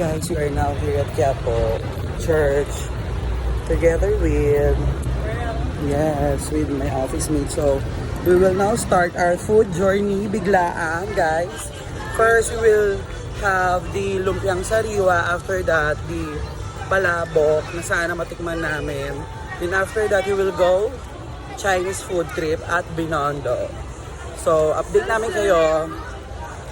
guys, we are now here at Quiapo Church together with, yes, with my office mate. So, we will now start our food journey biglaan, guys. First, we will have the lumpiang sariwa. After that, the palabok na sana matikman namin. Then after that, we will go Chinese food trip at Binondo. So, update namin kayo.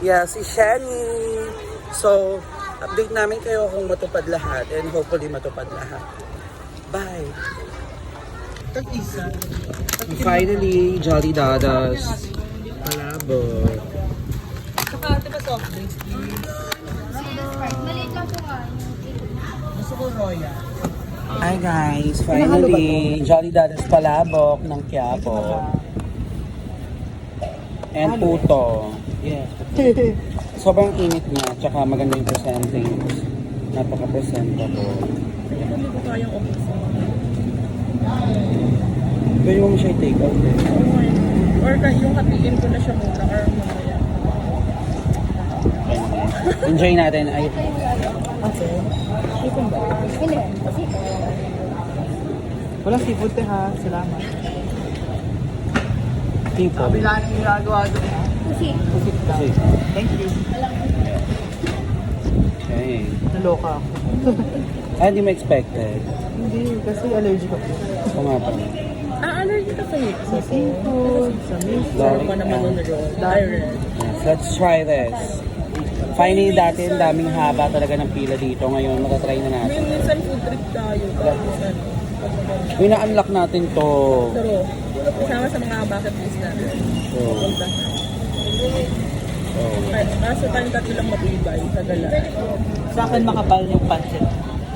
Yeah, si Shani. So, update namin kayo kung matupad lahat and hopefully matupad lahat. Bye! Finally, Jolly Dadas. Palabo. Saka, diba soft drinks, please? Maliit lang po nga. Gusto ko royal. Hi guys, finally, Jolly Dadas Palabok ng Quiapo. And puto. Yes. Sobrang init niya, tsaka maganda yung presenting. Napaka-presentable. Hindi ko kayang ubusin. Pwede mo siya i-take out eh. Or yung hatiin ko na siya muna or mamaya. Enjoy natin. Ay, Okay. Chicken ba? Hindi. Kasi, Walang seafood ha. Salamat. tipo. Kabila ng ginagawa doon ha. kasi, Kasi, Thank you. okay. Naloka ako. Ay, hindi mo expected. Hindi, kasi allergic ako. Ito nga pa. Allergic ka sa seafood, sa meat. Sorry. Sarap pa naman on the road. Direct. Yes, let's try this. Finally, dati ang daming haba talaga ng pila dito. Ngayon, matatry na natin. Minsan food trip tayo. Tapos ano. Wina-unlock natin to. Pero, kasama sa mga bucket list natin. So, Punta. so, Kaso tayong tatlo lang matibay sa gala. Sa akin makapal yung pancit.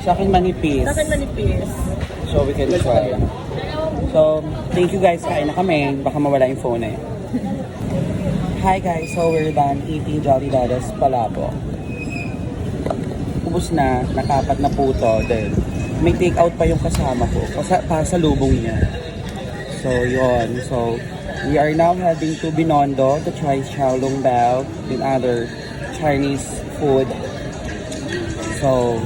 sa akin manipis. Sa akin manipis. So, we can try. So, thank you guys. Kain na kami. Baka mawala yung phone eh. Hi guys, so we're done eating Jolly Dadas Palabo. Ubus na, nakapat na puto. Then, may take out pa yung kasama ko. Pasalubong niya. So, yon. So, we are now heading to Binondo to try Xiaolong Bao and other Chinese food. So,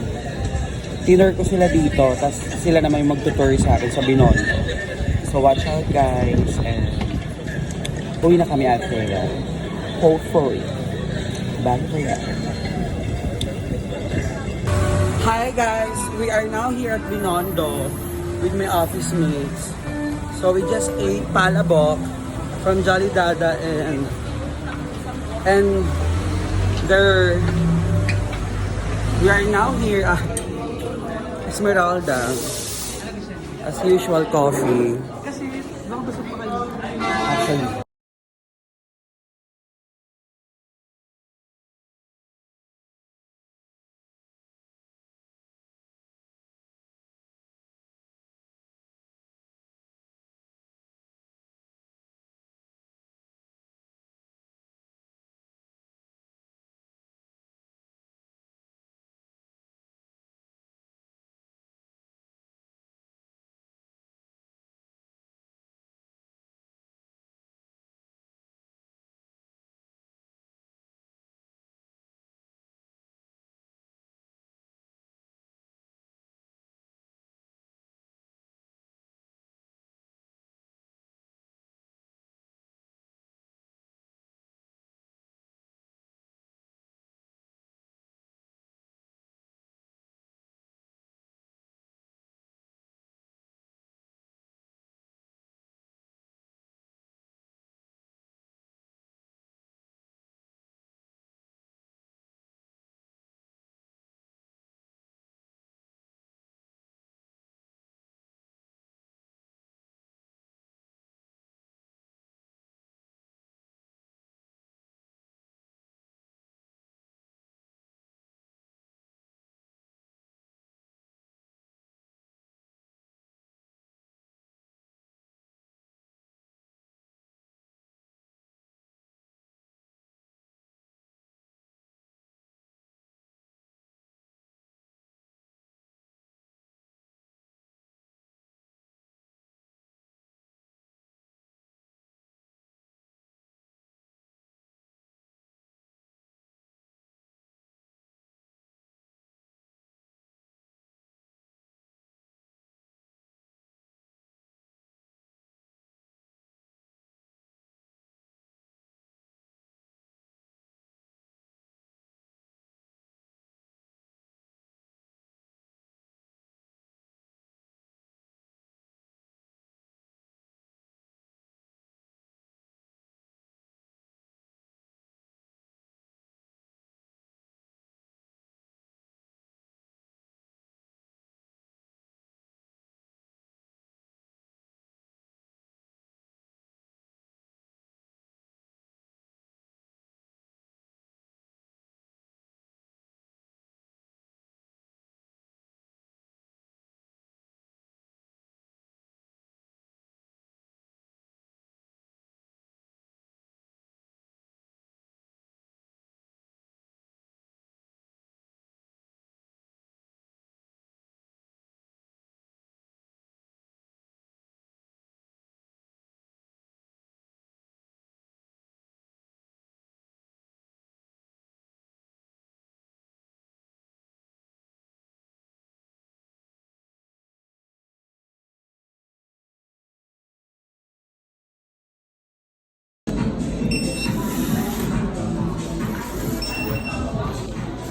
tinner ko sila dito, tas sila naman yung magtutour sa akin sa Binondo. So, watch out guys, and uwi na kami after that. Hopefully. Bago kaya. Hi guys! We are now here at Binondo with my office mates. So we just ate palabok from Jolly Dada and there we are now here at Esmeralda. As usual, coffee. Actually,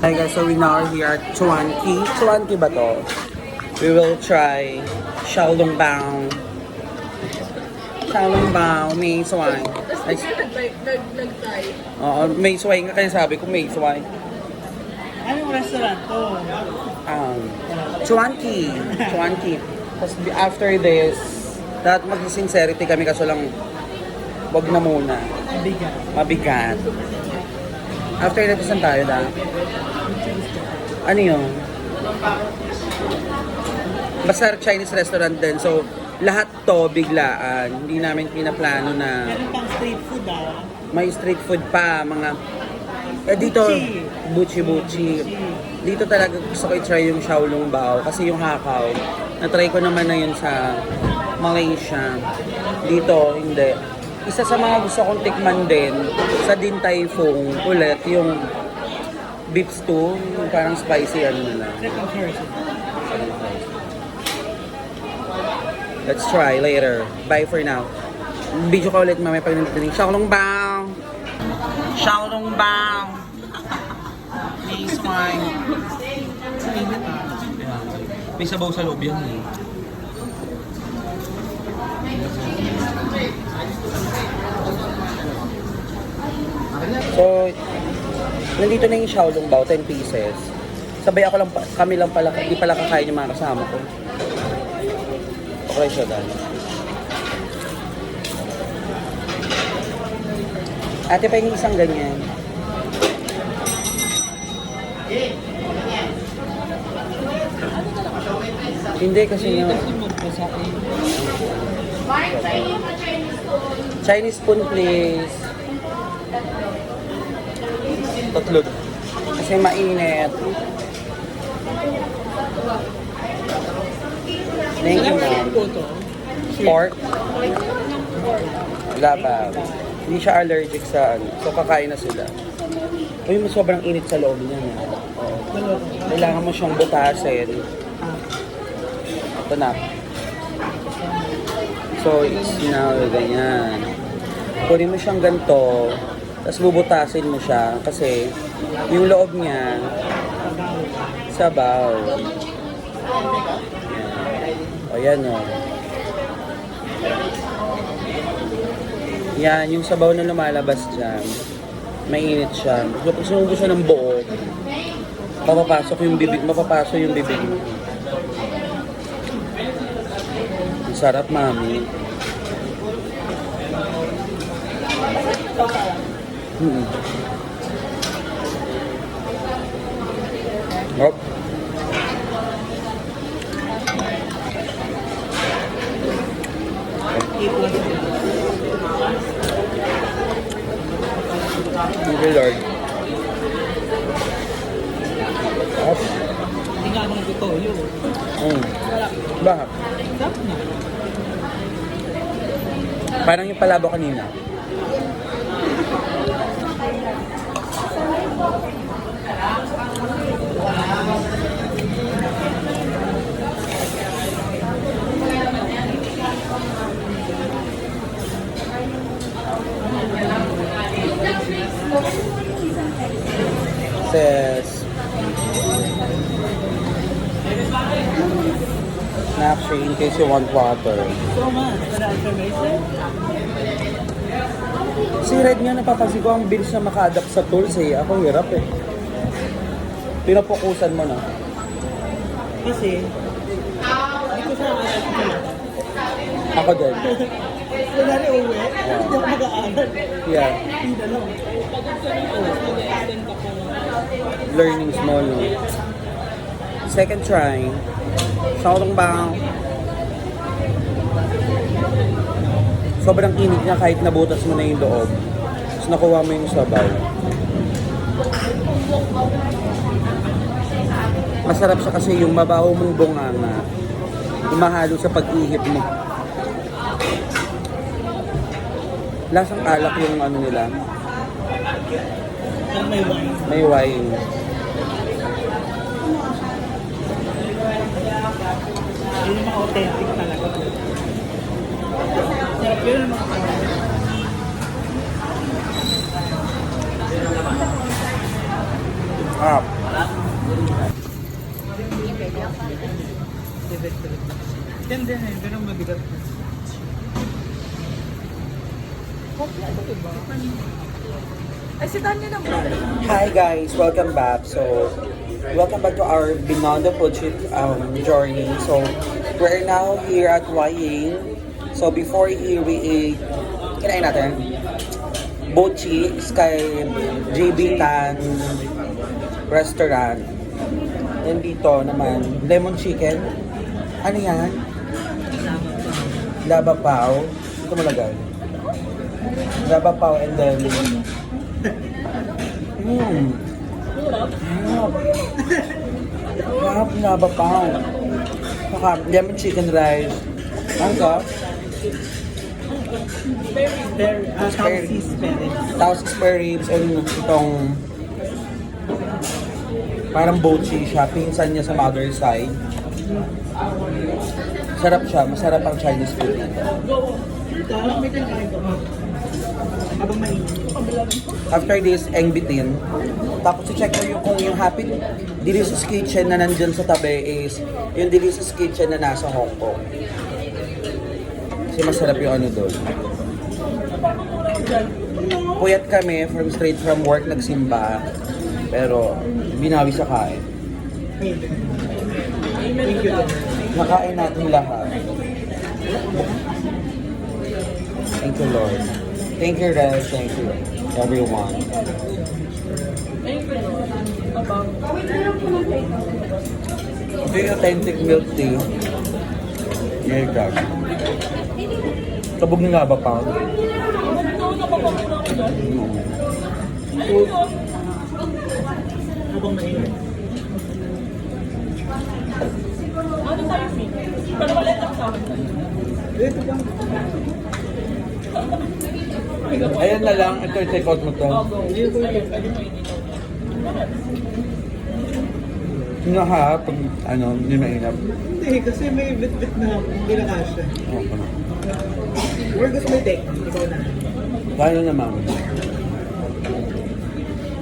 Hi guys, so we now are here at Chuanki. Chuanki ba to? We will try Xiaolongbao. Xiaolongbao, may swai. Ay, Nag-try. oo, may swai nga kaya sabi ko may swai. Anong restaurant to? Chuanki. Chuanki. Tapos after this, dapat mag-sincerity kami kaso lang wag na muna. Bigat. Mabigat. After that, saan tayo da? Ano yun? Basta Chinese restaurant din. So, lahat to biglaan. Hindi namin pinaplano na Meron pang street food ah. may street food pa. Mga dito, buchi-buchi. Dito talaga gusto ko i-try yung Xiaolongbao. Kasi yung hakaw, na-try ko naman na yun sa Malaysia. Dito, hindi. Isa sa mga gusto kong tikman din sa Din Tai Fung ulit yung beef stew, yung parang spicy ano nila. Second version. Let's try later. Bye for now. Video ko ulit mamaya pag nandito. Xiaolongbao! Xiaolongbao! Please wine. May sabaw sa loob yan eh. So, nandito na yung Xiaolongbao, 10 pieces. Sabay ako lang, kami lang pala, hindi pala kakain yung mga kasama ko. Okay siya dahil. Ate pa yung isang ganyan. Hindi kasi Hindi nga. kasi magpasakin. Chinese spoon please. Tatlo. Kasi mainit. Thank you, ma'am. po to? Pork? Wala pa. Hindi siya allergic sa ano. So, kakain na sila. Uy, mas sobrang init sa loob niya. Oh. Kailangan mo siyang butasin. Ito na. So, it's now ganyan. Kunin mo siyang ganito. Tapos bubutasin mo siya. Kasi, yung loob niya, sabaw. O, yan o. Yan, yung sabaw na lumalabas dyan. Mainit siya. So, pag sinubo siya ng buo, mapapasok yung bibig mo. Ang sarap, mami. Oh. Thank you, Lord. Oh. Hindi nga naman ito yun. Bakit? Sarap na. Parang yung palabo kanina. Says Snapshot in case you want water. So man, para information. Si Red nga napapansin ko ang bilis na maka-adapt sa tools eh. Ako hirap eh. Pinapokusan mo na. Kasi, hindi ko siya alam. Ako din. Kunwari uwi, hindi ako mag-aaral. Yeah. Hindi na lang. Learning small, no? Second try. Xiaolongbao. Sobrang init niya kahit nabutas mo na yung loob. Tapos nakuha mo yung sabaw. Masarap siya kasi yung mabaho mong bunganga. Umahalo sa pag-ihip mo. Lasang alak yung ano nila. Pero may wine. May wine. Yun yung mga authentic talaga. Sarap yun yung mga Ah. Ganda na yun, pero mabigat na. Ay, si Tanya naman. Hi guys, welcome back. So, welcome back to our Binondo Food Trip journey. So, we're now here at Waying. So, before here we ate, kinain natin, Bochi kay JB Tan Restaurant. And dito naman, lemon chicken. Ano yan? Laba Pao. Ito malagay. Laba Pao and then... Harap Laba Pao. Saka lemon chicken rice. Ano ka? Tausi spare. Tapos spare ribs and itong parang bochi siya. Pinsan niya sa mother side. Sarap siya. Masarap ang Chinese food nito. May kinakain ko. Habang mainit. After this, Eng Bitin. Tapos i-check ko yung kung yung Happy Delicious Kitchen na nandun sa tabi is yung Delicious Kitchen na nasa Hong Kong. Kasi masarap yung ano doon. Puyat kami straight from work nagsimba. Pero binawi sa kain. Thank you. Nakain natin lahat. Thank you, Lord. Thank you, Red. Thank you, everyone. Ito yung authentic milk tea. Here, God. Kabog ng Laba Pao. Habang mainit. Ito ba? Ayan na lang. Ito, take out mo to. Ito yung pwede mainit. Ano ha? Pag ano, hindi mainap. Hindi, kasi may bit-bit na hindi na kasha. Oo, ano. Or gusto mo i-take? Ikaw na. Kaya naman.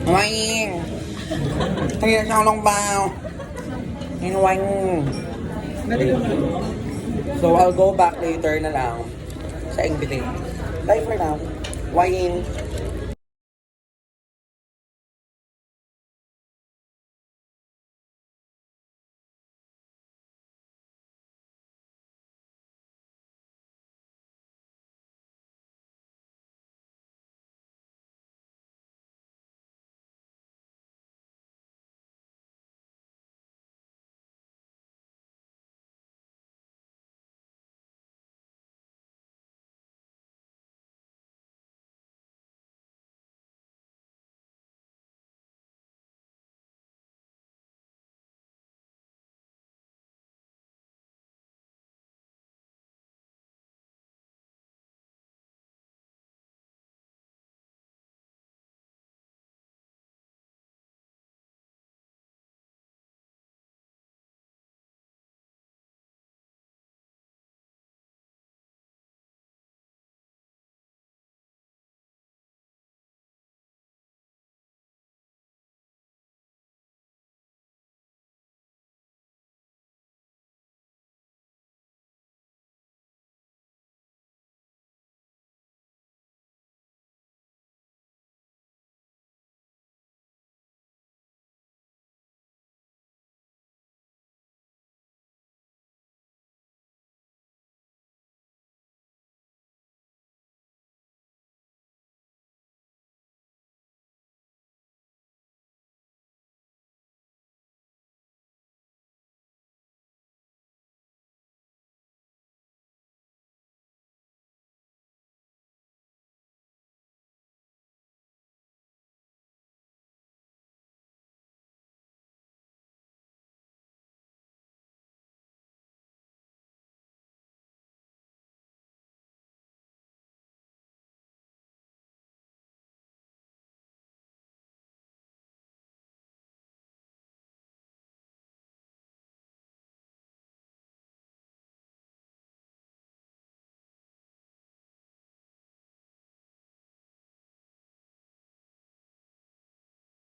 Waying! Tingnan sa ulong bao! Inwang! Natin mo. So, I'll go back later na lang sa Eng Bitin. Bye for now. Waying!